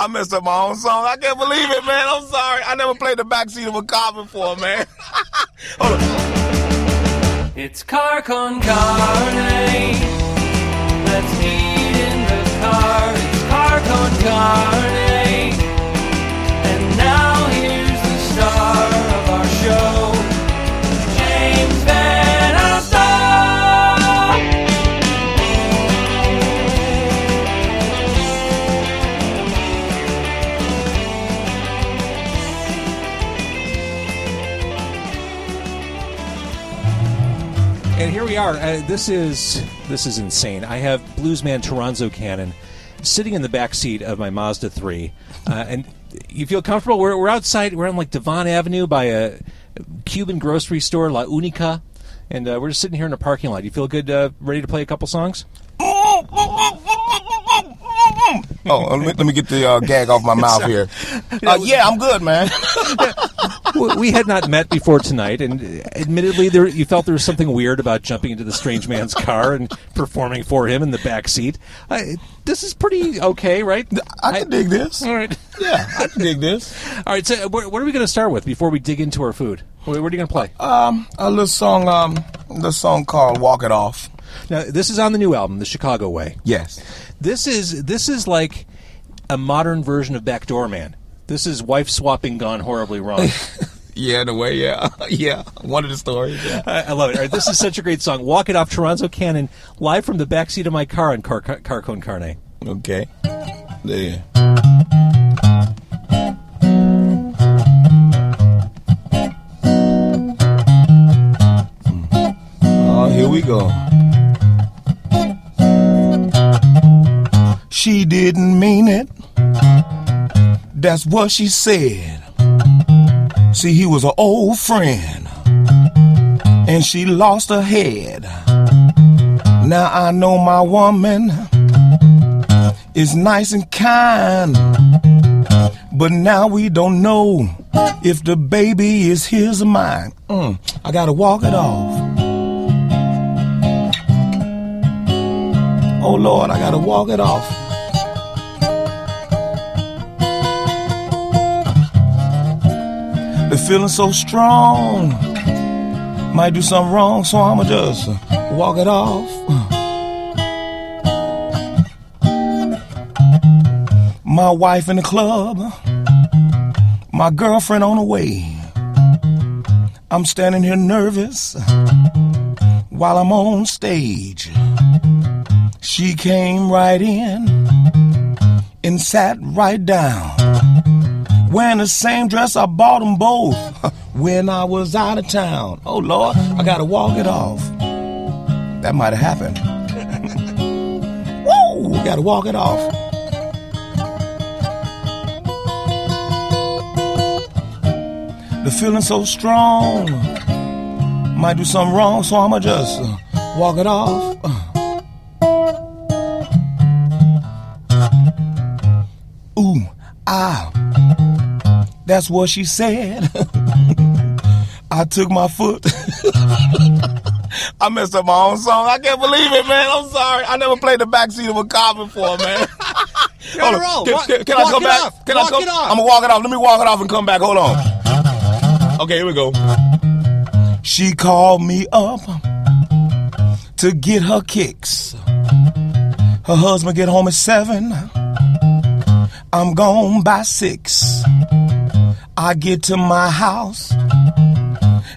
I messed up my own song. I can't believe it, man. I'm sorry. I never played the backseat of a car before, man. Hold on. It's car con carne. Let's eat in the car. It's car con carne. And now here's the star of our show, James Van Alstyne. And here we are. This is insane. I have bluesman Toronzo Cannon sitting in the back seat of my Mazda 3, and you feel comfortable. We're outside. We're on like Devon Avenue by a Cuban grocery store, La Unica, and we're just sitting here in a parking lot. You feel good? Ready to play a couple songs? Oh, let me get the gag off my mouth here. Yeah, I'm good, man. We had not met before tonight, and admittedly, you felt there was something weird about jumping into the strange man's car and performing for him in the back seat. This is pretty okay, right? I can dig this. All right. Yeah, I can dig this. All right, so what are we going to start with before we dig into our food? What are you going to play? A little song called "Walk It Off." Now, this is on the new album, The Chicago Way. Yes. This is like a modern version of Backdoor Man. This is wife swapping gone horribly wrong. Yeah, in a way, yeah. Yeah, one of the stories, yeah. I love it. All right, this is such a great song. Walk It Off, Toronzo Cannon, live from the backseat of my car on Car Con Carne. Okay. There. Oh, here we go. She didn't mean it. That's what she said. See, he was an old friend, and she lost her head. Now I know my woman is nice and kind, but now we don't know if the baby is his or mine. I gotta walk it off. Oh Lord, I gotta walk it off. The feeling so strong, might do something wrong, so I'ma just walk it off. My wife in the club, my girlfriend on the way. I'm standing here nervous while I'm on stage. She came right in and sat right down, wearing the same dress I bought them both when I was out of town. Oh, Lord, I gotta walk it off. That might have happened. Woo! Gotta walk it off. The feeling so strong, might do something wrong, so I'ma just walk it off. Ooh, ah. That's what she said. I took my foot. I messed up my own song. I can't believe it, man. I'm sorry. I never played the backseat of a car before, man. Hold on. Can I come back? Can I come? I'm gonna walk it off. Let me walk it off and come back. Hold on. Okay, here we go. She called me up to get her kicks. Her husband get home at 7. I'm gone by 6. I get to my house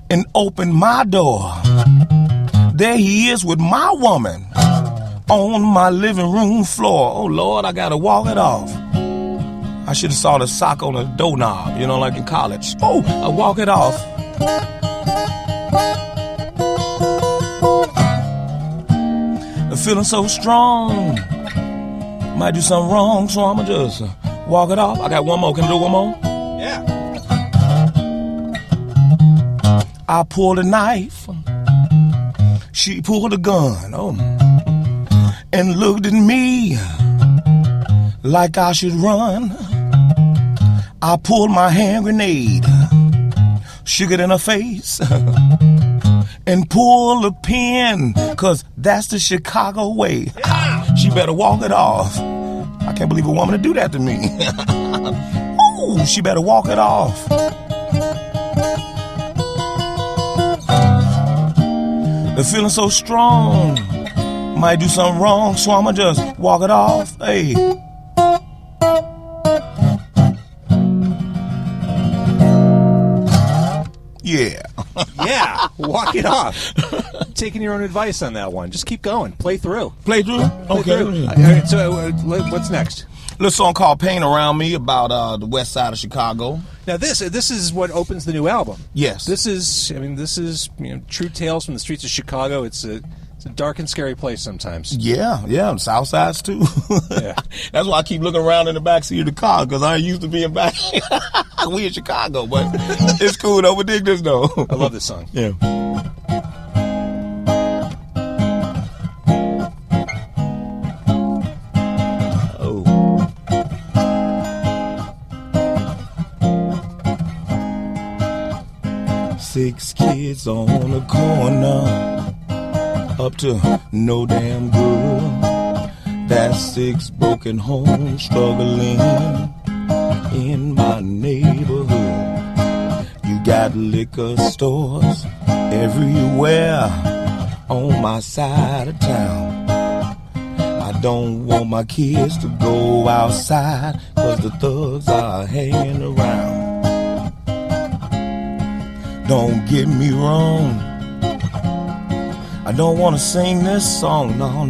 and open my door. There he is with my woman on my living room floor. Oh, Lord, I gotta walk it off. I should have saw the sock on the doorknob, you know, like in college. Oh, I walk it off. The feeling so strong, might do something wrong, so I'ma just walk it off. I got one more. Can I do one more? Yeah. I pulled a knife. She pulled a gun. Oh, and looked at me like I should run. I pulled my hand grenade, shook it in her face, and pulled a pin, 'cause that's the Chicago way. Yeah. She better walk it off. I can't believe a woman to do that to me. Ooh, she better walk it off. The feeling so strong, might do something wrong, so I'ma just walk it off. Hey. Yeah. Yeah, walk it off. Taking your own advice on that one. Just keep going. Play through. Play through? Okay. Play through. So what's next? Little song called Pain Around Me about the west side of Chicago. Now this is what opens the new album. Yes. This is true tales from the streets of Chicago. It's a dark and scary place sometimes. Yeah, South Sides too. Yeah. That's why I keep looking around in the backseat of the car, because I ain't used to being back. We in Chicago, but it's cool though. We dig this though. I love this song. Yeah. Oh. 6 kids on the corner, up to no damn good. That's 6 broken homes struggling in my neighborhood. You got liquor stores everywhere on my side of town. I don't want my kids to go outside, 'cause the thugs are hanging around. Don't get me wrong, I don't want to sing this song, no,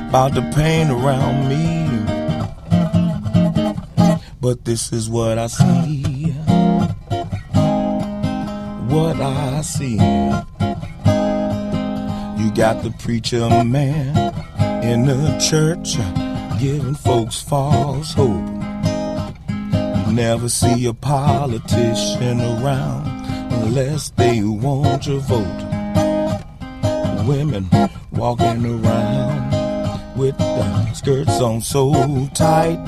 about the pain around me. But this is what I see, what I see. You got the preacher man in the church giving folks false hope. You never see a politician around unless they want your vote. Women walking around with the skirts on so tight,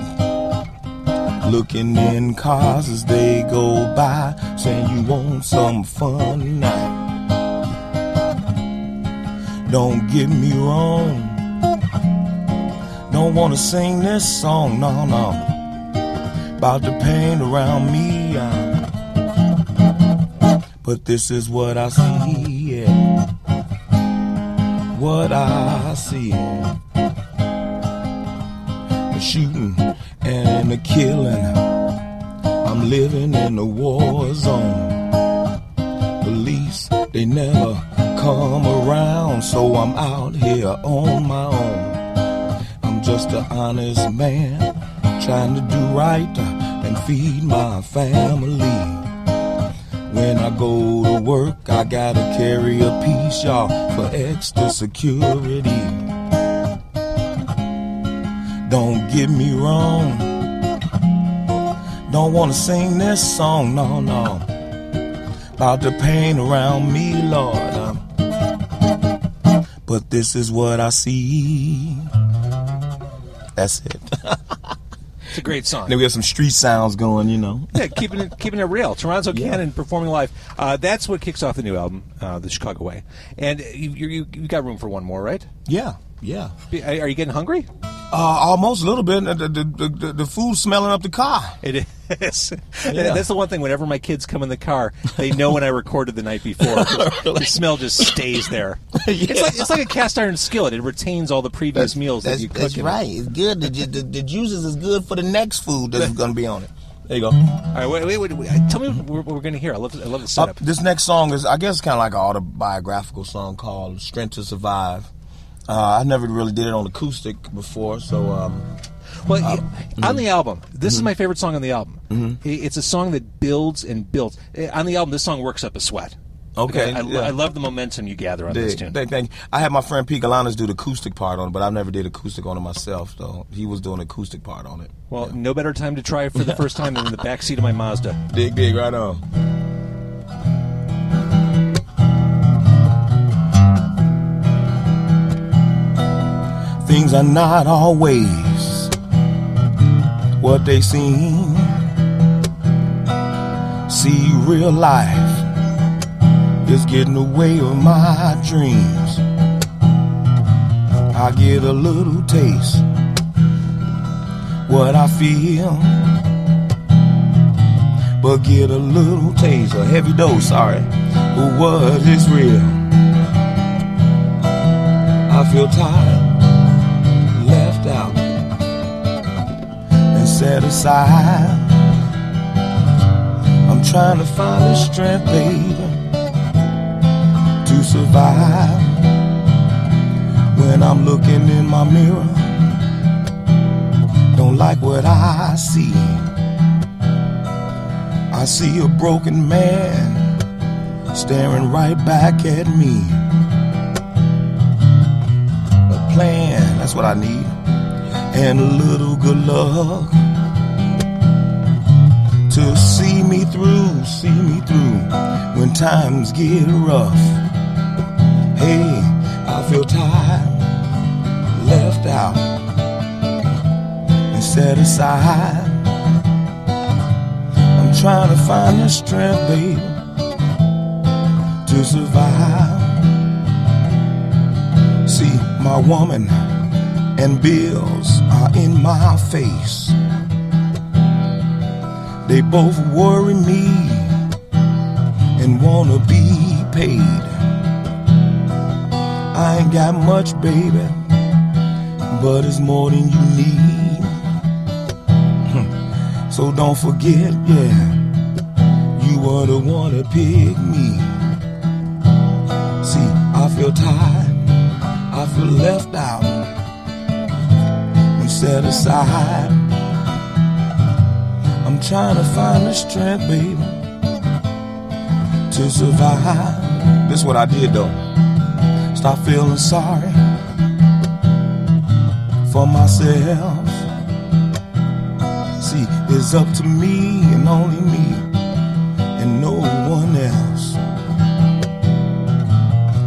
looking in cars as they go by, saying you want some fun tonight. Don't get me wrong, don't wanna sing this song, no, about the pain around me, but this is what I see, yeah, what I see. The shooting and the killing, I'm living in a war zone. Police, they never come around, so I'm out here on my own. I'm just an honest man, trying to do right and feed my family. When I go to work, I gotta carry a piece, y'all, for extra security. Don't get me wrong, don't wanna sing this song, no, about the pain around me, Lord. But this is what I see. That's it. It's a great song. Then we have some street sounds going, you know. Yeah, keeping it real. Toronzo Cannon performing live. That's what kicks off the new album, The Chicago Way. And you got room for one more, right? Yeah. Are you getting hungry? Almost a little bit. The food's smelling up the car. It is. Yeah. That's the one thing. Whenever my kids come in the car, they know when I recorded the night before. The smell just stays there. Yeah. It's like a cast iron skillet. It retains all the previous meals that you cook. That's right. It's good. The juices is good for the next food that's going to be on it. There you go. All right, wait. Tell me what we're going to hear. I love the setup. This next song is, I guess, kind of like an autobiographical song called "Strength to Survive." I never really did it on acoustic before, so. On the album, this is my favorite song on the album. It's a song that builds and builds. On the album, this song works up a sweat. Okay. I love the momentum you gather on this tune. Thank you. I had my friend Pete Galanis do the acoustic part on it, but I never did acoustic on it myself, though. He was doing the acoustic part on it. Well, no better time to try it for the first time than in the backseat of my Mazda. Dig, right on. Things are not always what they seem. See, real life is getting away with my dreams. I get a little taste, what I feel, but get a little taste, a heavy dose, sorry, of what is real. I feel tired, left out, and set aside. I'm trying to find the strength, baby, to survive. When I'm looking in my mirror, don't like what I see. I see a broken man staring right back at me. A plan, that's what I need, and a little good luck to see me through when times get rough. Hey, I feel tired, left out, and set aside. I'm trying to find the strength, baby, to survive. See, my woman and bills are in my face. They both worry me and wanna be paid. I ain't got much, baby, but it's more than you need. So don't forget, yeah, you were the one to pick me. See, I feel tired, I feel left out and set aside. I'm trying to find the strength, baby, to survive. This is what I did, though. Stop feeling sorry for myself. See, it's up to me and only me and no one else.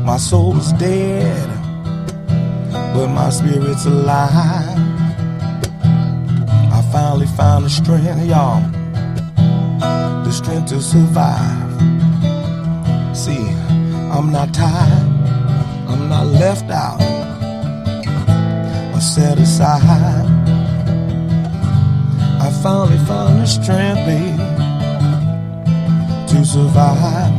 My soul is dead, but my spirit's alive. I finally found the strength, y'all, the strength to survive. See, I'm not tired, I'm not left out or set aside. I finally found the strength, baby, to survive.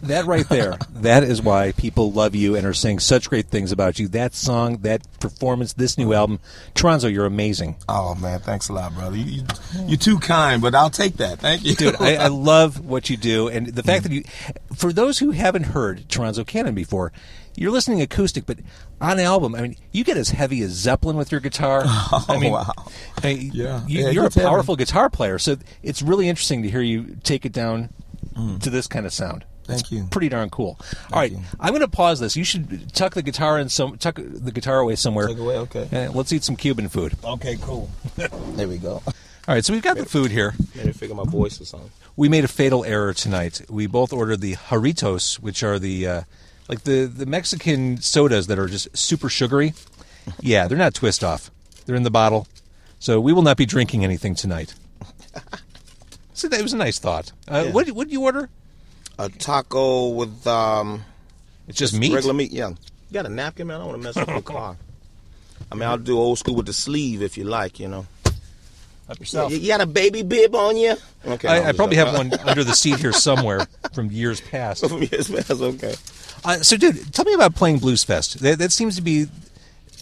That right there, that is why people love you and are saying such great things about you. That song, that performance, this new album. Toronzo, you're amazing. Oh, man, thanks a lot, brother. You're too kind, but I'll take that. Thank you. Dude, I love what you do. And the fact that you, for those who haven't heard Toronzo Cannon before, you're listening acoustic, but on album, I mean, you get as heavy as Zeppelin with your guitar. Oh, I mean, wow. You're a powerful guitar player, so it's really interesting to hear you take it down to this kind of sound. Thank you. Pretty darn cool. All right, I'm going to pause this. You should tuck the guitar away somewhere. Tuck away, okay. Let's eat some Cuban food. Okay, cool. There we go. All right, so we've got the food here. Maybe figure my voice or something. We made a fatal error tonight. We both ordered the Jarritos, which are the like the Mexican sodas that are just super sugary. Yeah, they're not twist off. They're in the bottle. So we will not be drinking anything tonight. So that was a nice thought. Yeah. What did you order? A taco with It's just meat? regular meat. Yeah. You got a napkin, man? I don't want to mess up your car. I mean, I'll do old school with the sleeve if you like, you know. Help yourself. You got a baby bib on you? Okay. I probably have one under the seat here somewhere from years past. Yes, man, that's okay. So, dude, tell me about playing Blues Fest. That seems to be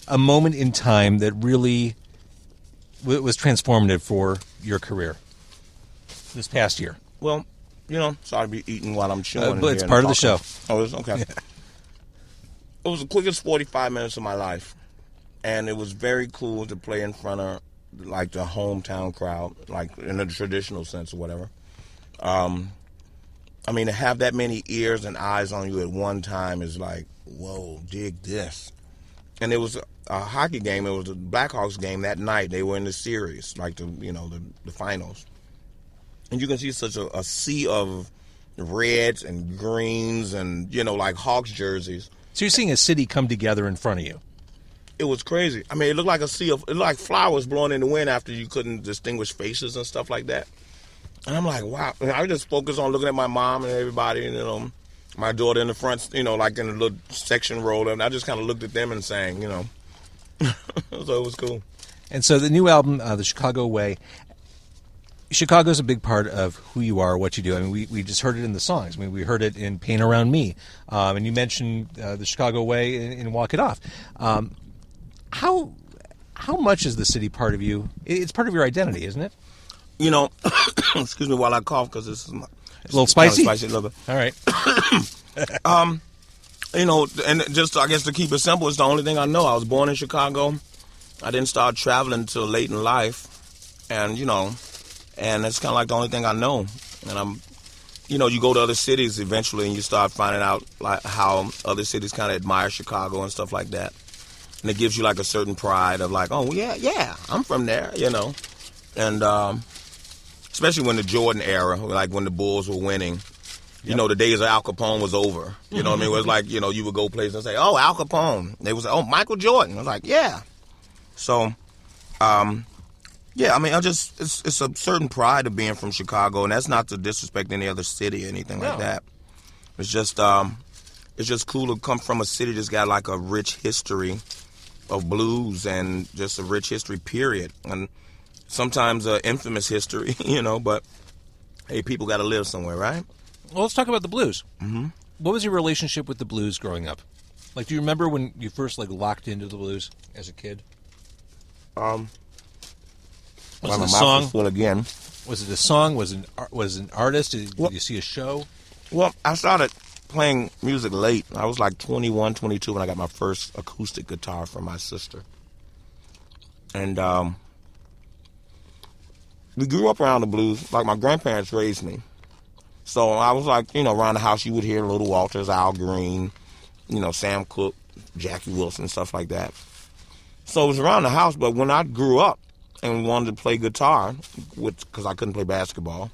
a moment in time that really was transformative for your career this past year. Well, you know, sorry to be eating while I'm chewing. But it's part of the show. Oh, it's okay. Yeah. It was the quickest 45 minutes of my life. And it was very cool to play in front of, like, the hometown crowd, like, in the traditional sense or whatever. I mean, to have that many ears and eyes on you at one time is like, whoa, dig this. And it was a hockey game. It was a Blackhawks game that night. They were in the series, like the finals. And you can see such a sea of reds and greens and, like Hawks jerseys. So you're seeing a city come together in front of you. It was crazy. I mean, it looked like it looked like flowers blowing in the wind after you couldn't distinguish faces and stuff like that. And I'm like, wow. And I just focused on looking at my mom and everybody, and, my daughter in the front, like in a little section row, and I just kind of looked at them and sang, so it was cool. And so the new album, The Chicago Way, Chicago's a big part of who you are, what you do. I mean, we just heard it in the songs. I mean, we heard it in Pain Around Me. And you mentioned the Chicago Way in Walk It Off. How much is the city part of you? It's part of your identity, isn't it? Excuse me while I cough, because this is a little spicy? Spicy a little bit. All right. And just, I guess, to keep it simple, it's the only thing I know. I was born in Chicago. I didn't start traveling until late in life. And, and it's kind of like the only thing I know. And you go to other cities eventually and you start finding out like how other cities kind of admire Chicago and stuff like that. And it gives you like a certain pride of like, oh, yeah, I'm from there, And especially when the Jordan era, like when the Bulls were winning, the days of Al Capone was over. You know what I mean? It was like, you would go places and say, oh, Al Capone. They would say, oh, Michael Jordan. I was like, yeah. So, yeah, I mean, it's a certain pride of being from Chicago, and that's not to disrespect any other city or anything like that. It's just cool to come from a city that's got like a rich history of blues and just a rich history, period. And sometimes infamous history, but hey, people got to live somewhere, right? Well, let's talk about the blues. Mm-hmm. What was your relationship with the blues growing up? Like, do you remember when you first like locked into the blues as a kid? Was it a song? Again. Was it a song? Was it an artist? Did you see a show? Well, I started playing music late. I was like 21, 22 when I got my first acoustic guitar from my sister. And we grew up around the blues. Like, my grandparents raised me. So I was like, around the house you would hear Little Walters, Al Green, Sam Cooke, Jackie Wilson, stuff like that. So it was around the house, but when I grew up and wanted to play guitar, because I couldn't play basketball,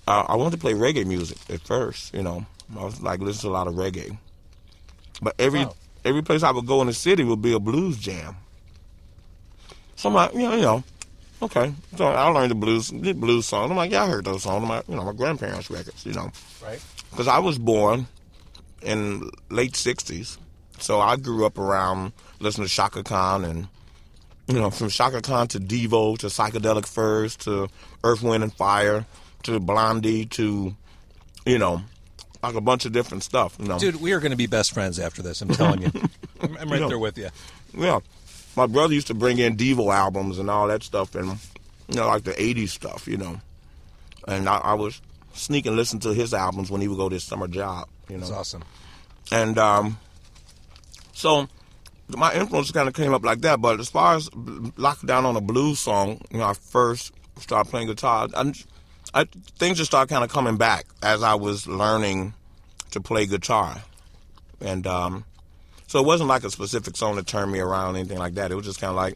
I wanted to play reggae music at first, I was like listening to a lot of reggae. But every place I would go in the city would be a blues jam. So I'm like, okay. So I learned the blues songs. I'm like, yeah, I heard those songs. I'm like, my grandparents' records, Right. Because I was born in late 60s. So I grew up around listening to Shaka Khan and, from Shaka Khan to Devo to Psychedelic Furs to Earth, Wind and Fire to Blondie to, like a bunch of different stuff. Dude, we are going to be best friends after this, I'm telling you. I'm right there with you. Yeah. My brother used to bring in Devo albums and all that stuff and, like the 80s stuff, And I was sneaking listening to his albums when he would go to his summer job, That's awesome. And so my influence kind of came up like that. But as far as locking down on a blues song, I first started playing guitar. Things just started kind of coming back as I was learning to play guitar. And so it wasn't like a specific song that turned me around or anything like that. It was just kind of like,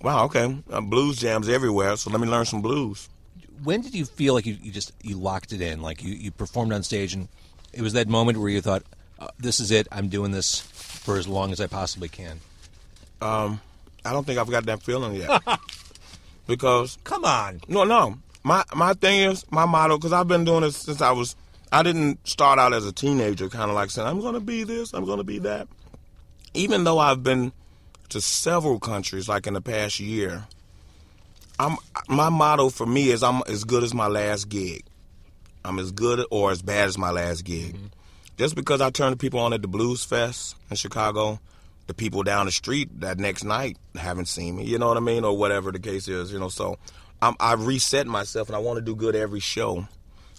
wow, okay, blues jams everywhere, so let me learn some blues. When did you feel like you locked it in? Like you performed on stage and it was that moment where you thought, this is it, I'm doing this for as long as I possibly can? I don't think I've got that feeling yet. Because... Come on. No. My thing is, my motto, because I've been doing this since I didn't start out as a teenager kind of like saying, I'm going to be this, I'm going to be that. Even though I've been to several countries, like in the past year, my motto for me is I'm as good as my last gig. I'm as good or as bad as my last gig. Mm-hmm. Just because I turned people on at the Blues Fest in Chicago, the people down the street that next night haven't seen me, you know what I mean, or whatever the case is, So I reset myself, and I want to do good every show.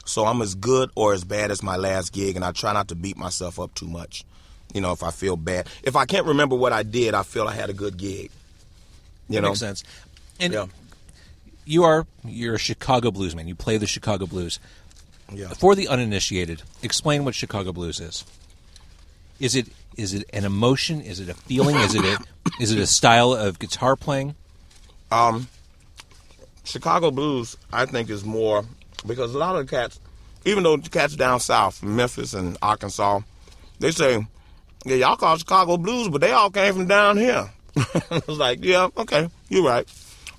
So I'm as good or as bad as my last gig, and I try not to beat myself up too much. If I feel bad. If I can't remember what I did, I feel I had a good gig. That makes sense. And you're a Chicago bluesman. You play the Chicago blues. Yeah. For the uninitiated, explain what Chicago blues is. Is it an emotion? Is it a feeling? Is it a style of guitar playing? Chicago blues, I think, is more because a lot of the cats, even though the cats down south, Memphis and Arkansas, they say, yeah, y'all call it Chicago blues, but they all came from down here. I was like, yeah, okay, you're right.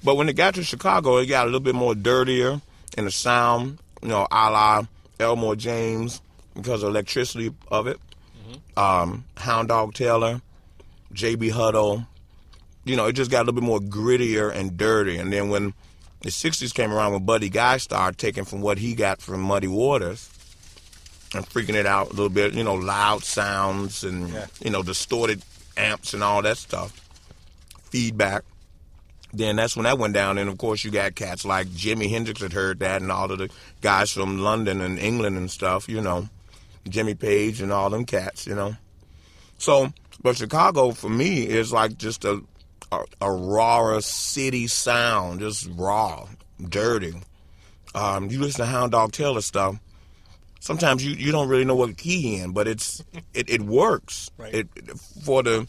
But when it got to Chicago, it got a little bit more dirtier in the sound, a la Elmore James, because of electricity of it. Hound Dog Taylor, J.B. Huddle. You know, it just got a little bit more grittier and dirty. And then when the 60s came around, when Buddy Guy started taking from what he got from Muddy Waters and freaking it out a little bit, you know, loud sounds and, you know, distorted amps and all that stuff, feedback. Then that's when that went down. And, of course, you got cats like Jimi Hendrix had heard that, and all of the guys from London and England and stuff, you know, Jimmy Page and all them cats, you know. So, but Chicago, for me, is like just a rawer city sound, just raw, dirty. You listen to Hound Dog Taylor stuff, sometimes you don't really know what key in, but it works. Right. For the,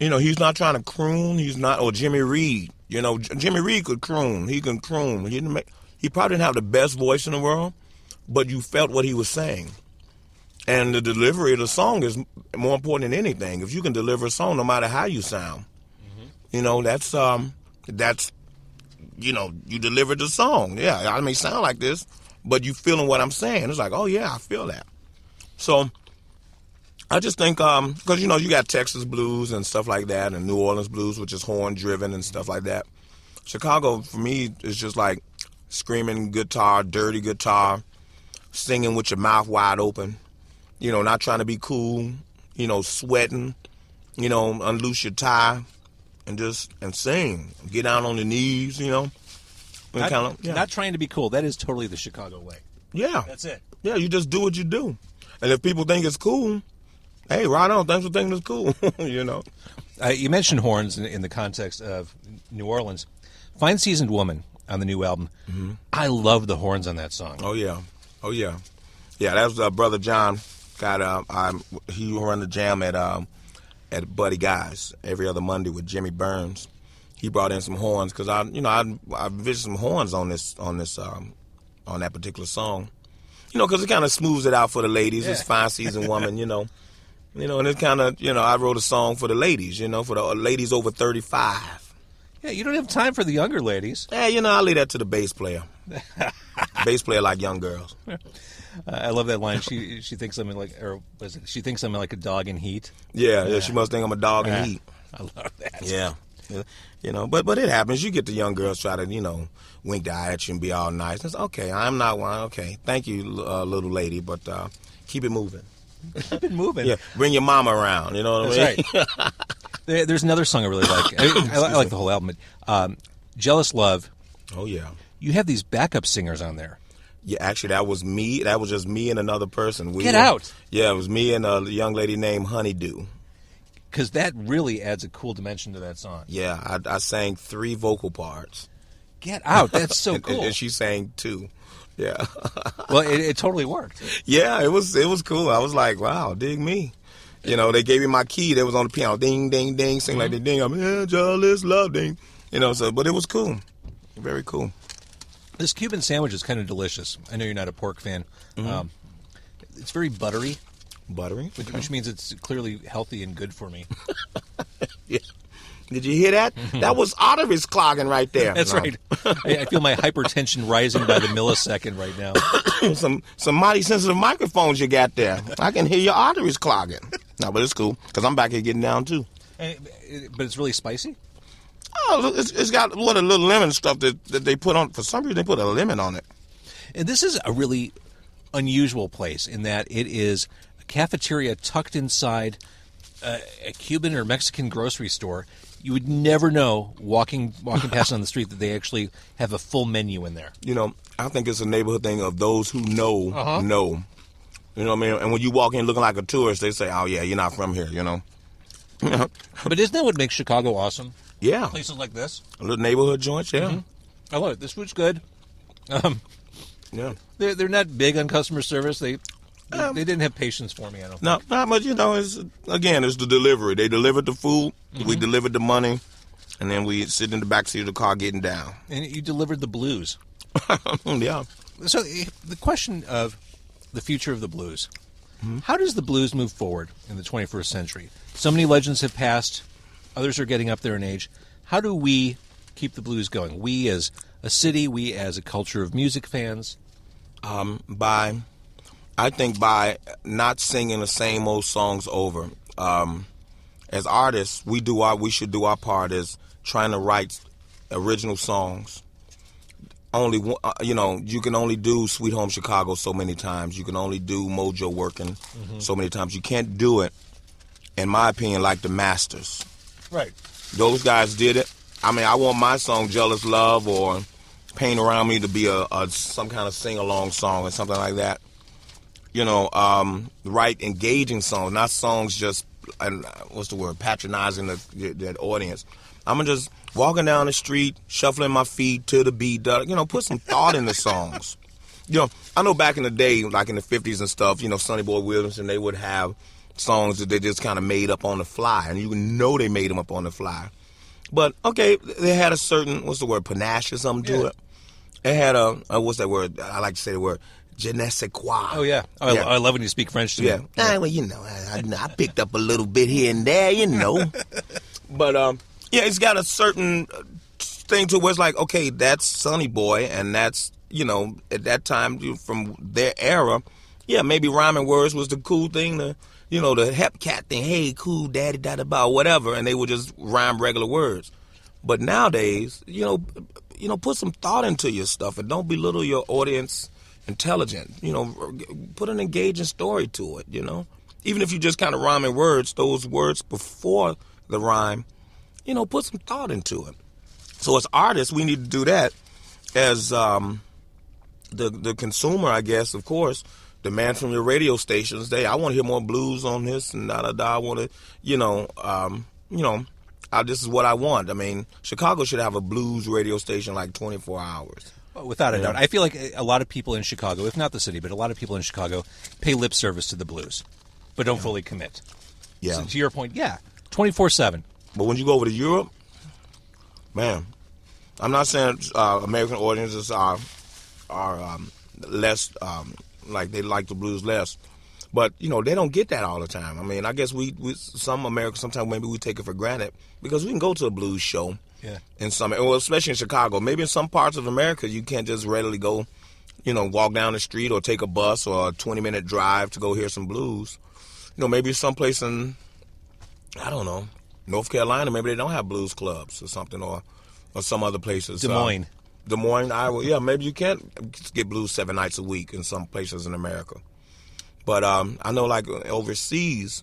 you know, he's not trying to croon. He's not, or Jimmy Reed. You know, Jimmy Reed could croon. He can croon. He probably didn't have the best voice in the world, but you felt what he was saying. And the delivery of the song is more important than anything. If you can deliver a song, no matter how you sound, you know, that's you know, you delivered the song. Yeah, I may sound like this, but you feeling what I'm saying. It's like, oh yeah, I feel that. So I just think, because, you know, you got Texas blues and stuff like that, and New Orleans blues, which is horn-driven and stuff like that. Chicago, for me, is just like screaming guitar, dirty guitar, singing with your mouth wide open, you know, not trying to be cool, you know, sweating, you know, unloose your tie and sing. Get down on the knees, you know. Not trying to be cool. That is totally the Chicago way. Yeah. That's it. Yeah, you just do what you do. And if people think it's cool, hey, right on. Thanks for thinking it's cool. You know. You mentioned horns in the context of New Orleans. Fine Seasoned Woman on the new album. Mm-hmm. I love the horns on that song. Oh yeah. Yeah, that was Brother John. He run the jam at Buddy Guy's every other Monday with Jimmy Burns. He brought in some horns because I visited some horns on that particular song. You know, because it kind of smooths it out for the ladies. Yeah. It's Fine Seasoned Woman, you know. You know, and it kind of, you know, I wrote a song for the ladies, you know, for the ladies over 35. Yeah, you don't have time for the younger ladies. Yeah, you know, I leave that to the bass player. Bass player like young girls. I love that line. She thinks I'm like, or was it? She thinks I'm like a dog in heat. Yeah, she must think I'm a dog in heat. I love that. Yeah. You know, but it happens. You get the young girls try to, you know, wink the eye at you and be all nice. It's okay. I'm not one. Okay, thank you, little lady, but keep it moving. Keep it moving. Yeah, bring your mama around. You know what I mean? That's right. There's another song I really like. I like the whole album. But, Jealous Love. Oh yeah. You have these backup singers on there. Yeah, actually, that was me. That was just me and another person. Get out. Yeah, it was me and a young lady named Honeydew. Because that really adds a cool dimension to that song. Yeah, I sang 3 vocal parts. Get out. That's so cool. And she sang 2. Yeah. Well, it totally worked. Yeah, it was cool. I was like, wow, dig me. You know, they gave me my key. That was on the piano. Ding, ding, ding. Sing like the ding. I'm jealous, love, ding. You know, but it was cool. Very cool. This Cuban sandwich is kind of delicious. I know you're not a pork fan. Mm-hmm. It's very buttery. Buttery? Which means it's clearly healthy and good for me. Yeah. Did you hear that? Mm-hmm. That was arteries clogging right there. That's right. I feel my hypertension rising by the millisecond right now. some mighty sensitive microphones you got there. I can hear your arteries clogging. No, but it's cool because I'm back here getting down too. But it's really spicy? Oh, it's got a little lemon stuff that they put on. For some reason, they put a lemon on it. And this is a really unusual place in that it is a cafeteria tucked inside a Cuban or Mexican grocery store. You would never know walking past on the street that they actually have a full menu in there. You know, I think it's a neighborhood thing of those who know. You know what I mean? And when you walk in looking like a tourist, they say, "Oh yeah, you're not from here," you know. But isn't that what makes Chicago awesome? Yeah. Places like this. A little neighborhood joints, yeah. Mm-hmm. I love it. This food's good. Yeah. They're not big on customer service. They didn't have patience for me, I don't think. No, not much. You know, it's the delivery. They delivered the food, we delivered the money, and then we sit in the backseat of the car getting down. And you delivered the blues. Yeah. So the question of the future of the blues, how does the blues move forward in the 21st century? So many legends have passed. Others are getting up there in age. How do we keep the blues going? We as a city, we as a culture of music fans? By I think by not singing the same old songs over. As artists, we should do our part as trying to write original songs. You can only do Sweet Home Chicago so many times. You can only do Mojo Working so many times. You can't do it, in my opinion, like the Masters. Right. Those guys did it. I mean, I want my song "Jealous Love" or "Pain Around Me" to be a some kind of sing-along song or something like that. Write engaging songs, not songs just patronizing the audience. I'm just walking down the street, shuffling my feet to the beat. Put some thought in the songs. I know back in the day, like in the 50s and stuff, Sonny Boy Williamson, they would have songs that they just kind of made up on the fly, and you know they made them up on the fly. But, okay, they had a certain, panache or something to it. They had what's that word? I like to say the word, je ne sais quoi. Oh, yeah. I love when you speak French to me. Yeah. I picked up a little bit here and there, But, it's got a certain thing to it where it's like, okay, that's Sonny Boy, and that's, at that time, from their era, maybe rhyming words was the cool thing, the hep cat thing, hey, cool, daddy, da-da-ba, whatever, and they would just rhyme regular words. But nowadays, put some thought into your stuff and don't belittle your audience intelligence. Put an engaging story to it, Even if you just kind of rhyming words, those words before the rhyme, put some thought into it. So as artists, we need to do that. As the consumer, I guess, of course, demand from your radio stations, I want to hear more blues on this and da-da-da. I want to, this is what I want. I mean, Chicago should have a blues radio station like 24 hours. Without a doubt. I feel like a lot of people in Chicago, if not the city, but a lot of people in Chicago pay lip service to the blues, but don't fully commit. Yeah. So to your point, 24/7. But when you go over to Europe, man, I'm not saying American audiences are less, like they like the blues less. But, they don't get that all the time. I mean, I guess some Americans, sometimes maybe we take it for granted because we can go to a blues show. Yeah. Especially in Chicago. Maybe in some parts of America, you can't just readily go, walk down the street or take a bus or a 20-minute drive to go hear some blues. Maybe someplace in, I don't know, North Carolina, maybe they don't have blues clubs or something, or some other places. Des Moines, Iowa. Yeah, maybe you can't get blues 7 nights a week in some places in America. But I know, like overseas,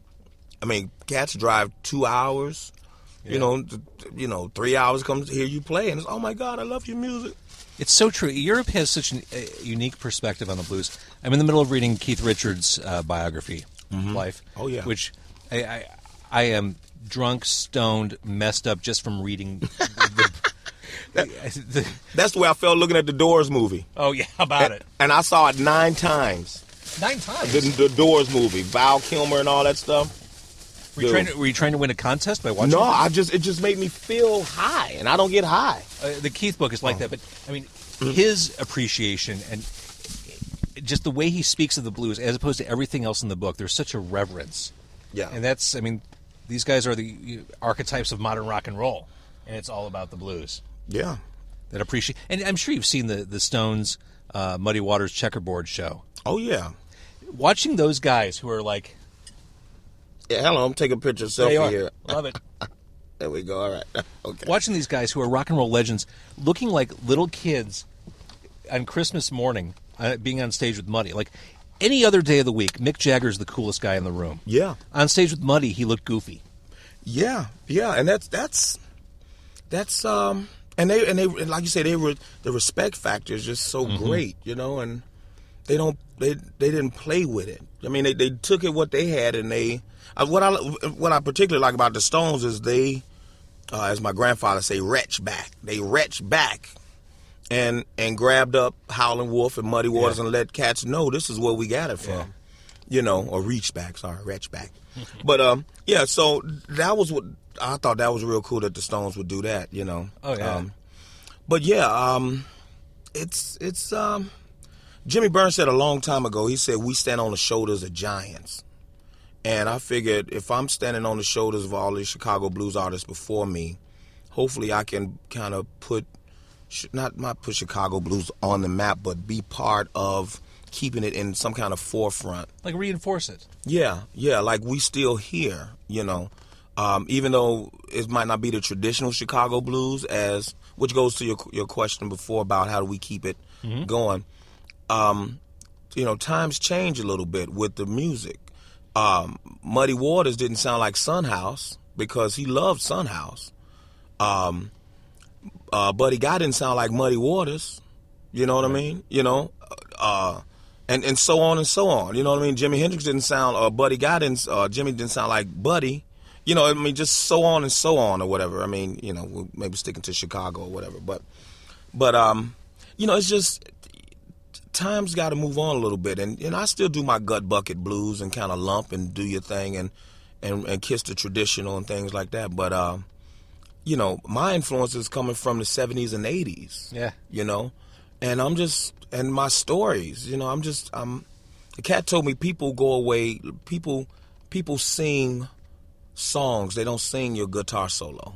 I mean, cats drive 2 hours. 3 hours come to hear you play, and it's, oh my God, I love your music. It's so true. Europe has such a unique perspective on the blues. I'm in the middle of reading Keith Richards' biography, Life. Oh yeah, which I am drunk, stoned, messed up just from reading. That's the way I felt looking at the Doors movie. Oh yeah, how about it? And I saw it 9 times. 9 times. The Doors movie, Val Kilmer and all that stuff. Were you trying to win a contest by watching? No, it just made me feel high, and I don't get high. The Keith book is like that, but I mean, his appreciation and just the way he speaks of the blues, as opposed to everything else in the book, there's such a reverence. Yeah, and that's, I mean, these guys are the archetypes of modern rock and roll, and it's all about the blues. Yeah, that appreciate, and I'm sure you've seen the Stones, Muddy Waters checkerboard show. Oh yeah, watching those guys who are like. Yeah, hello, I'm taking a picture selfie here. Love it. There we go. All right. Okay. Watching these guys who are rock and roll legends looking like little kids on Christmas morning being on stage with Muddy. Like any other day of the week, Mick Jagger's the coolest guy in the room. Yeah. On stage with Muddy, he looked goofy. Yeah. And that's and they like you say, the respect factor is just so great, and they didn't play with it. I mean, they took it what they had, and what I particularly like about the Stones is they, as my grandfather say, retch back. They retch back and grabbed up Howlin' Wolf and Muddy Waters and let cats know this is where we got it from. Or reach back, retch back. But so that was what I thought that was real cool that the Stones would do that, Oh yeah. But it's Jimmy Burns said a long time ago, he said, we stand on the shoulders of giants. And I figured if I'm standing on the shoulders of all these Chicago blues artists before me, hopefully I can kind of not put Chicago blues on the map, but be part of keeping it in some kind of forefront. Like reinforce it. Yeah, like we still here, you know. Even though it might not be the traditional Chicago blues, which goes to your question before about how do we keep it going. You know, times change a little bit with the music. Muddy Waters didn't sound like Son House because he loved Son House. Buddy Guy didn't sound like Muddy Waters. You know what I mean? You know, and so on and so on. You know what I mean? Jimi Hendrix didn't sound, Jimmy didn't sound like Buddy. You know, I mean, just so on and so on or whatever. I mean, you know, we're maybe sticking to Chicago or whatever. But you know, it's just time's got to move on a little bit. And I still do my gut bucket blues and kind of lump and do your thing and kiss the traditional and things like that. But, you know, my influence is coming from the 70s and 80s. Yeah. You know, and and my stories, you know, the cat told me people go away, people sing songs, they don't sing your guitar solo.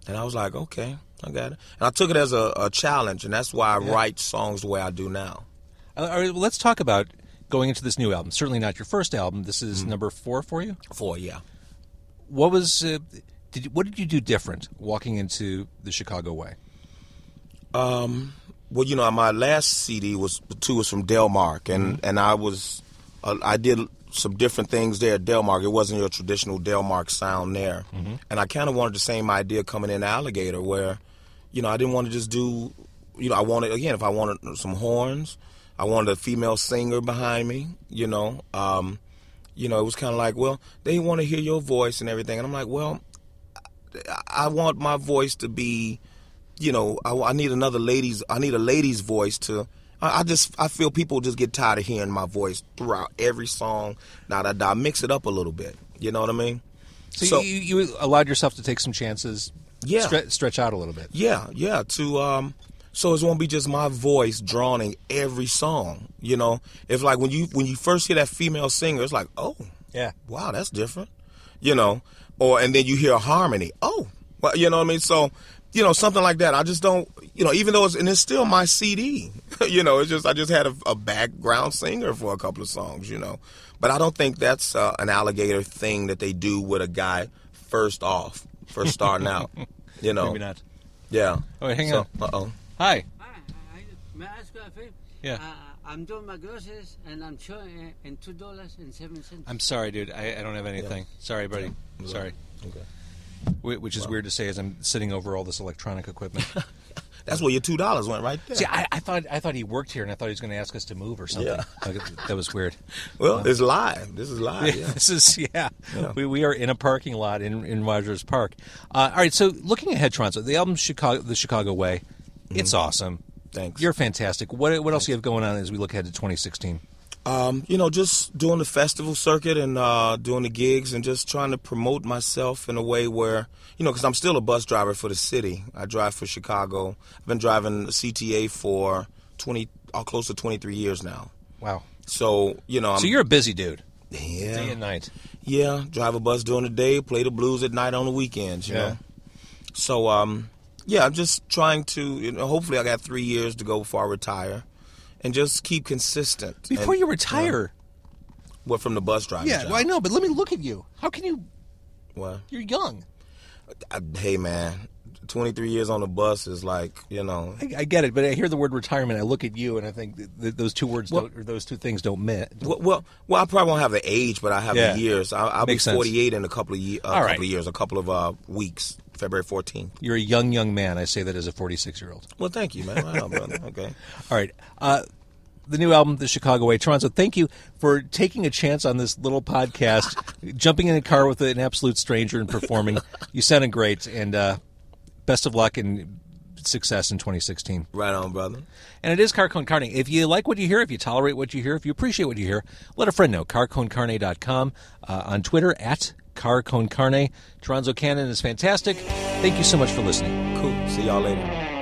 And I was like, okay, I got it. And I took it as a challenge, and that's why I write songs the way I do now. All right, well, let's talk about going into this new album. Certainly not your first album. This is number 4 for you? 4, yeah. What was what did you do different walking into the Chicago way? Well, you know, my last CD was 2 was from Delmark, and I did some different things there at Delmark. It wasn't your traditional Delmark sound there. And I kind of wanted the same idea coming in Alligator where, you know, I didn't want to just do, you know, if I wanted some horns, I wanted a female singer behind me, you know. You know, it was kind of like, well, they want to hear your voice and everything. And I'm like, well, I want my voice to be, you know, I need a lady's voice to, I feel people just get tired of hearing my voice throughout every song. Now I mix it up a little bit. You know what I mean? So you allowed yourself to take some chances. Yeah. Stretch out a little bit. Yeah. So it won't be just my voice drawn in every song. You know, if like when you first hear that female singer, it's like, oh, yeah, wow, that's different. You know, and then you hear a harmony. Oh, well, you know what I mean? So, you know, something like that. I just don't, you know, even though it's still my CD, you know, I just had a background singer for a couple of songs, you know. But I don't think that's an Alligator thing that they do with a guy first starting out, you know. Maybe not. Yeah. Oh, wait, hang on. Uh-oh. Hi. May I ask you a favor? Yeah. I'm doing my groceries, and I'm showing in $2.07. I'm sorry, dude. I don't have anything. Yeah. Sorry, buddy. Yeah. Sorry. Okay. Which is weird to say as I'm sitting over all this electronic equipment. That's where your $2 went right there. See, I thought he worked here, and I thought he was going to ask us to move or something. Yeah. That was weird. Well, it's live. This is live. Yeah. This is We are in a parking lot in Rogers Park. All right. So looking ahead, Toronzo, the album The Chicago Way, it's awesome. Thanks. You're fantastic. What else do you have going on as we look ahead to 2016? You know, just doing the festival circuit and doing the gigs and just trying to promote myself in a way where, you know, because I'm still a bus driver for the city. I drive for Chicago. I've been driving CTA for close to 23 years now. Wow. So, you know. So you're a busy dude. Yeah. Day and night. Yeah. Drive a bus during the day, play the blues at night on the weekends, you know. So, yeah, I'm just trying to, you know, hopefully I got 3 years to go before I retire. And just keep consistent. Before you retire. What, from the bus driving job? Well, I know, but let me look at you. How can you? What? You're young. Hey, man, 23 years on the bus is like, you know. I get it, but I hear the word retirement. I look at you, and I think those two words those two things don't meet. Well, I probably won't have the age, but I have the years. I'll be 48 in a couple of years, a couple of weeks. February 14th. You're a young man. I say that as a 46-year-old. Well, thank you, man. Wow, brother. Okay. All right. The new album, The Chicago Way. Toronzo, thank you for taking a chance on this little podcast, jumping in a car with an absolute stranger and performing. You sounded great, and best of luck and success in 2016. Right on, brother. And it is Car Con Carne. If you like what you hear, if you tolerate what you hear, if you appreciate what you hear, let a friend know. CarConCarne.com, on Twitter, @CarConCarne. Toronzo Cannon is fantastic. Thank you so much for listening. Cool. See y'all later.